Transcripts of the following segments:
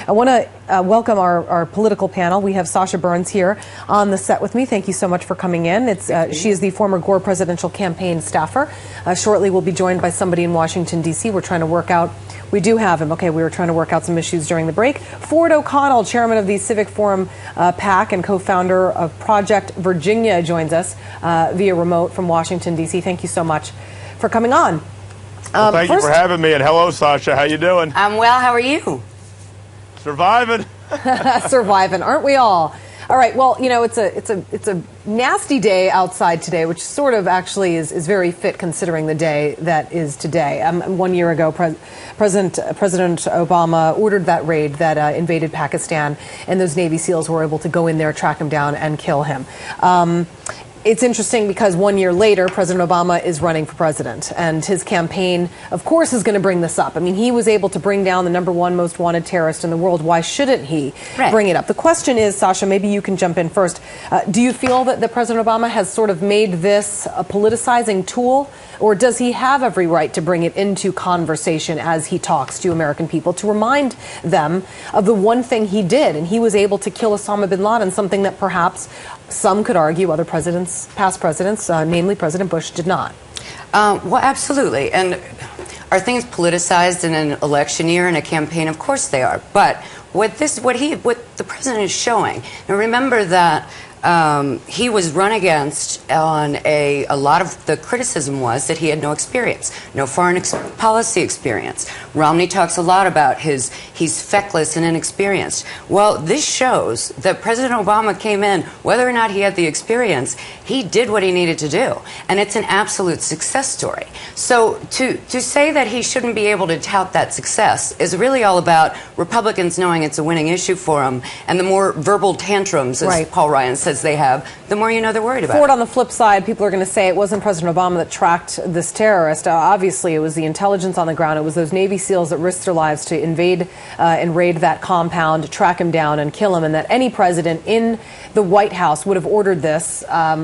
I want to welcome our political panel. We have Sascha Burns here on the set with me. Thank you so much for coming in. She is the former Gore presidential campaign staffer. Shortly we'll be joined by somebody in Washington, D.C. We're trying to work out. We do have him. Okay, we were trying to work out some issues during the break. Ford O'Connell, chairman of the Civic Forum PAC and co-founder of Project Virginia, joins us via remote from Washington, D.C. Thank you so much for coming on. Well, thank you for having me, and hello, Sascha. How you doing? I'm well. How are you? Surviving. Surviving, aren't we all? All right. Well, you know, it's a nasty day outside today, which sort of actually is very fit considering the day that is today. 1 year ago, President Obama ordered that raid that invaded Pakistan, and those Navy SEALs were able to go in there, track him down, and kill him. It's interesting because 1 year later, President Obama is running for president, and his campaign, of course, is going to bring this up. I mean, he was able to bring down the #1 most wanted terrorist in the world. Why shouldn't he bring it up? The question is, Sascha, maybe you can jump in first. Do you feel that President Obama has sort of made this a politicizing tool, or does he have every right to bring it into conversation as he talks to American people to remind them of the one thing he did? And he was able to kill Osama bin Ladin, something that perhaps some could argue other presidents, past presidents, namely President Bush, did not. Well, absolutely. And are things politicized in an election year and a campaign? Of course they are. But what the president is showing, and remember that he was run against on a lot of the criticism was that he had no experience, no foreign policy experience. Romney talks a lot about he's feckless and inexperienced. Well, this shows that President Obama came in, whether or not he had the experience, he did what he needed to do. And it's an absolute success story. So to say that he shouldn't be able to tout that success is really all about Republicans knowing it's a winning issue for them. And the more verbal tantrums, as Paul Ryan says, they have, the more you know they're worried about Ford, it. on the flip side, people are going to say it wasn't President Obama that tracked this terrorist. Obviously, it was the intelligence on the ground. It was those Navy SEALs that risked their lives to invade and raid that compound, track him down and kill him, and that any president in the White House would have ordered this.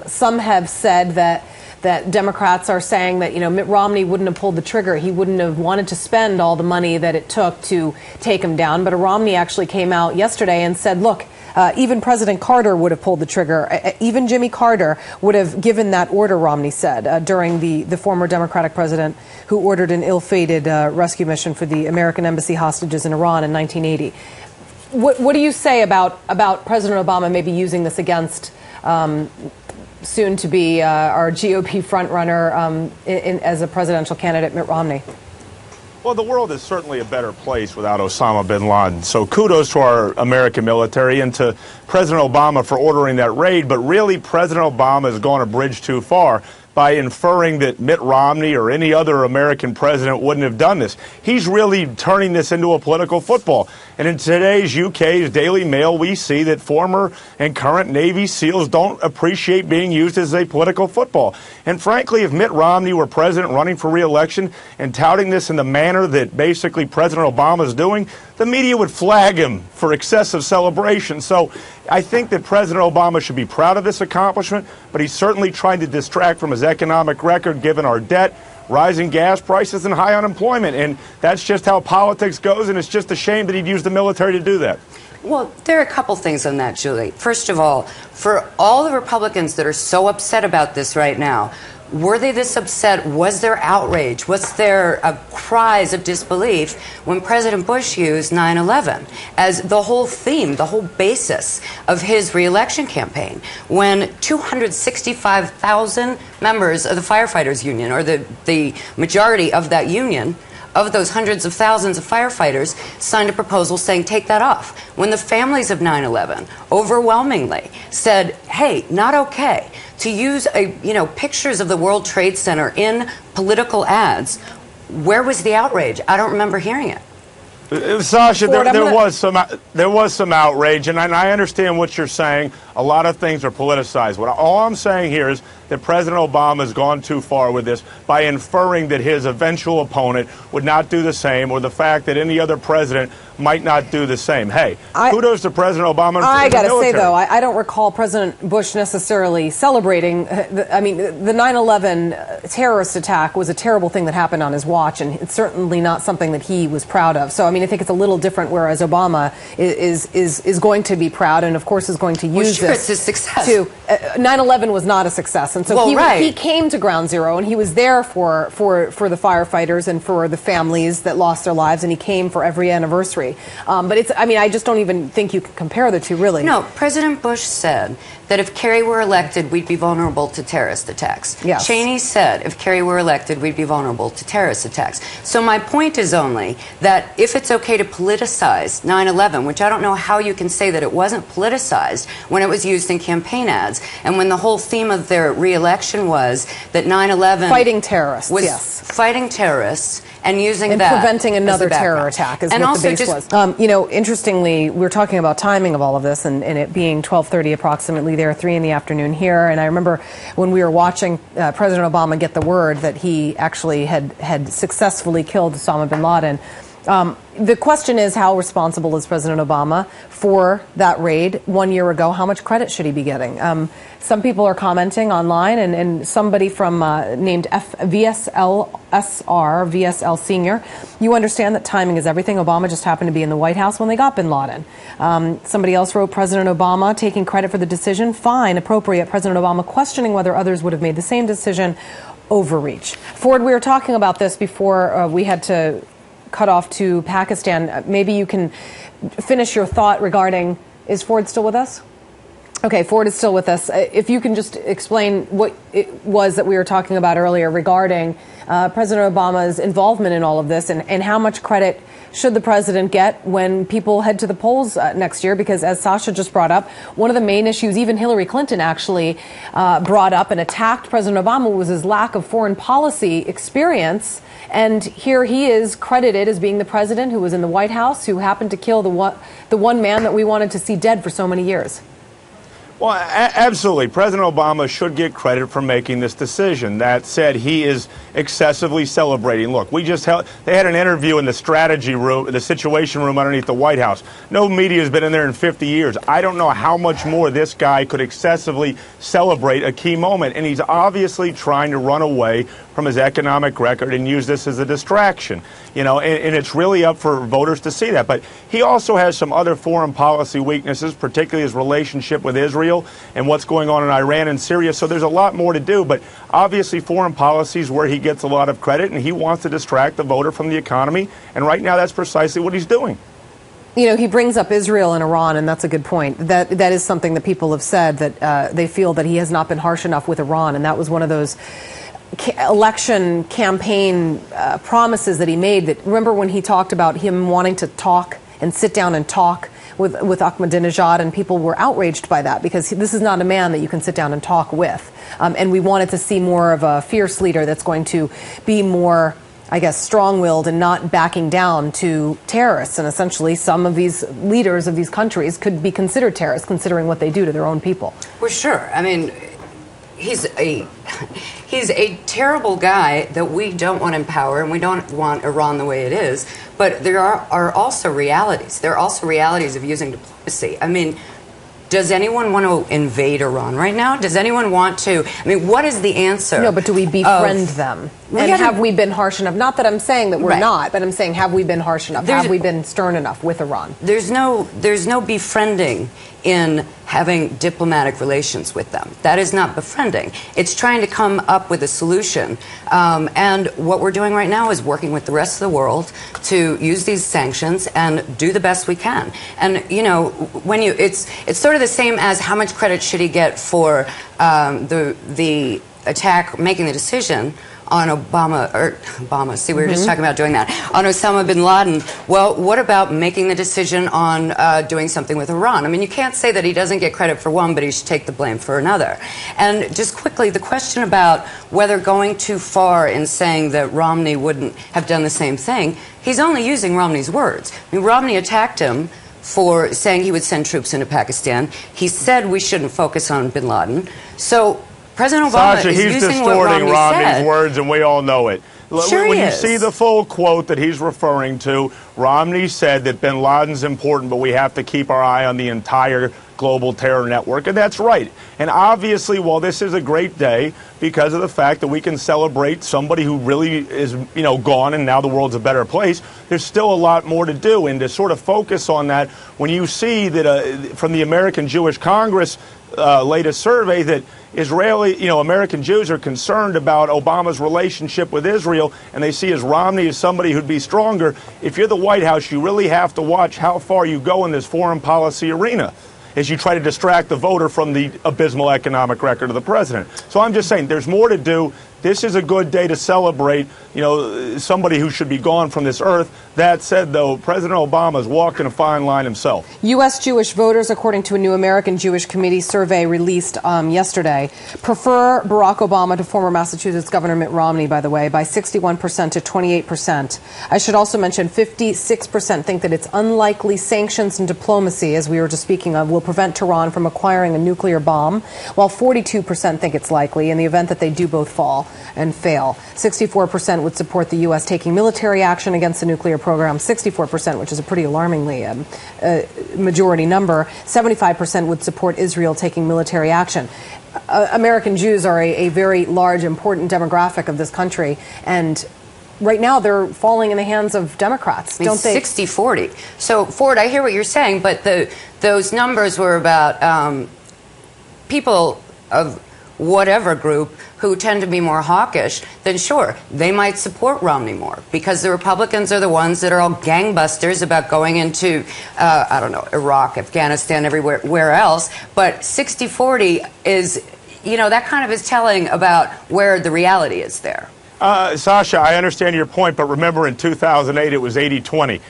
Some have said that Democrats are saying that, you know, Mitt Romney wouldn't have pulled the trigger. He wouldn't have wanted to spend all the money that it took to take him down. But Romney actually came out yesterday and said, look, even President Carter would have pulled the trigger. Even Jimmy Carter would have given that order, Romney said, during the former Democratic president who ordered an ill-fated rescue mission for the American embassy hostages in Iran in 1980. What do you say about President Obama maybe using this against soon to be our GOP frontrunner as a presidential candidate, Mitt Romney? Well, the world is certainly a better place without Osama bin Ladin. So kudos to our American military and to President Obama for ordering that raid. But really, President Obama has gone a bridge too far by inferring that Mitt Romney or any other American president wouldn't have done this. He's really turning this into a political football. And in today's UK's Daily Mail, we see that former and current Navy SEALs don't appreciate being used as a political football. And frankly, if Mitt Romney were president running for re-election and touting this in the manner that basically President Obama is doing, the media would flag him for excessive celebration. So I think that President Obama should be proud of this accomplishment, but he's certainly trying to distract from his economic record given our debt, rising gas prices, and high unemployment. And that's just how politics goes, and it's just a shame that he'd use the military to do that. Well, there are a couple things on that, Julie. First of all, for all the Republicans that are so upset about this right now, were they this upset? Was there outrage? Was there cries of disbelief when President Bush used 9/11 as the whole theme, the whole basis of his re-election campaign? When 265,000 members of the firefighters union, or the majority of that union, of those hundreds of thousands of firefighters, signed a proposal saying take that off. When the families of 9/11 overwhelmingly said, hey, not okay to use pictures of the World Trade Center in political ads, where was the outrage? I don't remember hearing it. Sascha, there was some outrage, and I understand what you're saying. A lot of things are politicized. All I'm saying here is that President Obama has gone too far with this by inferring that his eventual opponent would not do the same, or the fact that any other president might not do the same. Hey, kudos to President Obama. I got to say, though, I don't recall President Bush necessarily celebrating. The 9/11 terrorist attack was a terrible thing that happened on his watch, and it's certainly not something that he was proud of. So, I mean, I think it's a little different, whereas Obama is going to be proud and, of course, is going to use this. It's a success. 9/11 was not a success, and so he came to ground zero, and he was there for the firefighters and for the families that lost their lives, and he came for every anniversary. But I just don't even think you can compare the two, really. No, President Bush said that if Kerry were elected, we'd be vulnerable to terrorist attacks. Yes. Cheney said if Kerry were elected, we'd be vulnerable to terrorist attacks. So my point is only that if it's okay to politicize 9/11, which I don't know how you can say that it wasn't politicized when it was used in campaign ads, and when the whole theme of their re-election was that 9/11 fighting terrorists, was yes, fighting terrorists. And using and that preventing another terror attack is what the base was. You know, interestingly, we were talking about timing of all of this, and it being 12:30 approximately there, 3 in the afternoon here. And I remember when we were watching President Obama get the word that he actually had successfully killed Osama bin Ladin. The question is, how responsible is President Obama for that raid 1 year ago? How much credit should he be getting? Some people are commenting online, and somebody from named VSL Senior, you understand that timing is everything. Obama just happened to be in the White House when they got bin Laden. Somebody else wrote, President Obama taking credit for the decision, fine, appropriate. President Obama questioning whether others would have made the same decision, overreach. Ford, we were talking about this before we had to cut off to Pakistan. Maybe you can finish your thought regarding, is Ford still with us? Okay, Ford is still with us. If you can just explain what it was that we were talking about earlier regarding President Obama's involvement in all of this, and how much credit should the president get when people head to the polls next year? Because as Sascha just brought up, one of the main issues even Hillary Clinton actually brought up and attacked President Obama was his lack of foreign policy experience. And here he is credited as being the president who was in the White House, who happened to kill the one man that we wanted to see dead for so many years. Well, absolutely. President Obama should get credit for making this decision. That said, he is excessively celebrating. Look, they had an interview in the strategy room, the situation room underneath the White House. No media has been in there in 50 years. I don't know how much more this guy could excessively celebrate a key moment. And he's obviously trying to run away from his economic record and use this as a distraction. You know, and it's really up for voters to see that. But he also has some other foreign policy weaknesses, particularly his relationship with Israel and what's going on in Iran and Syria. So there's a lot more to do. But obviously foreign policy is where he gets a lot of credit, and he wants to distract the voter from the economy. And right now that's precisely what he's doing. You know, he brings up Israel and Iran, and that's a good point. That is something that people have said, that they feel that he has not been harsh enough with Iran. And that was one of those election campaign promises that he made. That, remember when he talked about him wanting to talk and sit down and talk with Ahmadinejad, and people were outraged by that, because this is not a man that you can sit down and talk with. And we wanted to see more of a fierce leader that's going to be more, I guess, strong-willed and not backing down to terrorists. And essentially some of these leaders of these countries could be considered terrorists, considering what they do to their own people. Well, sure. I mean, he's a terrible guy that we don't want in power, and we don't want Iran the way it is. But there are also realities. There are also realities of using diplomacy. I mean, does anyone want to invade Iran right now? Does anyone want to? I mean, what is the answer? No, but do we befriend them? And have we been harsh enough? Not that I'm saying that we're not, but I'm saying, have we been harsh enough? Have we been stern enough with Iran? There's no befriending in having diplomatic relations with them. That is not befriending. It's trying to come up with a solution. And what we're doing right now is working with the rest of the world to use these sanctions and do the best we can. And, you know, when it's sort of the same as how much credit should he get for the attack, making the decision on Obama, see, we were just talking about doing that, on Osama bin Laden. Well, what about making the decision on doing something with Iran? I mean, you can't say that he doesn't get credit for one, but he should take the blame for another. And just quickly, the question about whether going too far in saying that Romney wouldn't have done the same thing, he's only using Romney's words. I mean, Romney attacked him for saying he would send troops into Pakistan. He said we shouldn't focus on bin Laden. So President Obama Sascha, is he's using what distorting Romney Romney's said. words, and we all know it. Sure when he you is. see the full quote that he's referring to, Romney said that bin Laden's important, but we have to keep our eye on the entire global terror network, and that's right. And obviously, while this is a great day because of the fact that we can celebrate somebody who really is, gone and now the world's a better place, there's still a lot more to do. And to sort of focus on that, when you see that from the American Jewish Congress latest survey that American Jews are concerned about Obama's relationship with Israel, and they see as Romney as somebody who'd be stronger. If you're the White House, you really have to watch how far you go in this foreign policy arena as you try to distract the voter from the abysmal economic record of the president. So I'm just saying there's more to do. This is a good day to celebrate, somebody who should be gone from this earth. That said, though, President Obama is walking a fine line himself. U.S. Jewish voters, according to a new American Jewish Committee survey released yesterday, prefer Barack Obama to former Massachusetts Governor Mitt Romney, by the way, by 61% to 28%. I should also mention 56% think that it's unlikely sanctions and diplomacy, as we were just speaking of, will prevent Tehran from acquiring a nuclear bomb, while 42% think it's likely in the event that they do both fall and fail. 64% would support the U.S. taking military action against the nuclear program. 64%, which is a pretty alarmingly majority number. 75% would support Israel taking military action. American Jews are a very large, important demographic of this country, and right now they're falling in the hands of Democrats, don't they? 60-40. So, Ford, I hear what you're saying, but those numbers were about people of whatever group who tend to be more hawkish, then sure, they might support Romney more because the Republicans are the ones that are all gangbusters about going into, I don't know, Iraq, Afghanistan, everywhere else. But 60-40 is, that kind of is telling about where the reality is there. Sascha, I understand your point, but remember in 2008 it was 80-20.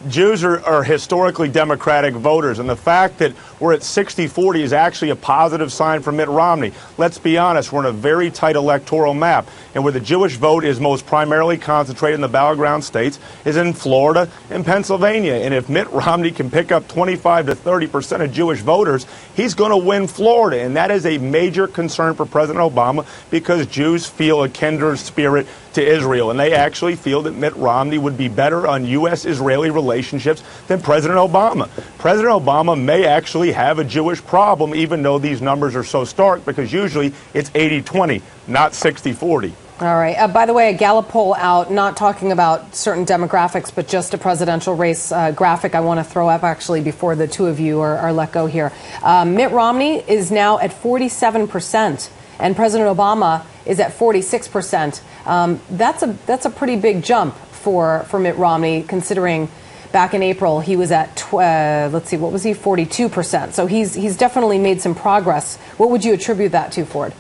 Jews are historically Democratic voters, and the fact that we're at 60-40 is actually a positive sign for Mitt Romney. Let's be honest, we're in a very tight electoral map, and where the Jewish vote is most primarily concentrated in the battleground states is in Florida and Pennsylvania. And if Mitt Romney can pick up 25 to 30% of Jewish voters, he's going to win Florida, and that is a major concern for President Obama because Jews feel a kindred spirit to Israel, and they actually feel that Mitt Romney would be better on U.S.-Israeli relationships than President Obama. President Obama may actually have a Jewish problem, even though these numbers are so stark, because usually it's 80-20, not 60-40. All right. By the way, a Gallup poll out, not talking about certain demographics, but just a presidential race graphic I want to throw up, actually, before the two of you are let go here. Mitt Romney is now at 47%, and President Obama is at 46%. That's a pretty big jump for Mitt Romney, considering back in April he was at let's see, what was he, 42%. So he's definitely made some progress. What would you attribute that to, Ford?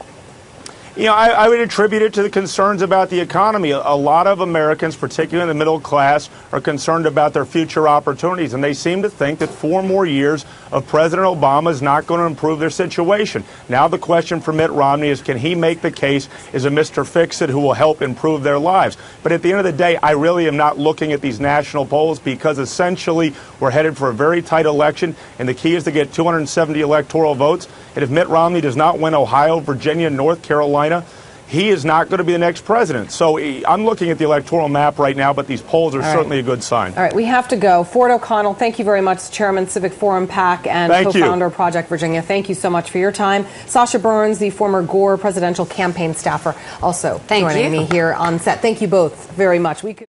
I would attribute it to the concerns about the economy. A lot of Americans, particularly in the middle class, are concerned about their future opportunities, and they seem to think that 4 more years of President Obama is not going to improve their situation. Now the question for Mitt Romney is, can he make the case as a Mr. Fix-It who will help improve their lives? But at the end of the day, I really am not looking at these national polls because essentially we're headed for a very tight election, and the key is to get 270 electoral votes. And if Mitt Romney does not win Ohio, Virginia, North Carolina, he is not going to be the next president. So I'm looking at the electoral map right now, but these polls are certainly a good sign. All right, we have to go. Ford O'Connell, thank you very much, Chairman, Civic Forum PAC, and co-founder of Project Virginia. Thank you so much for your time. Sascha Burns, the former Gore presidential campaign staffer, also joining me here on set. Thank you both very much.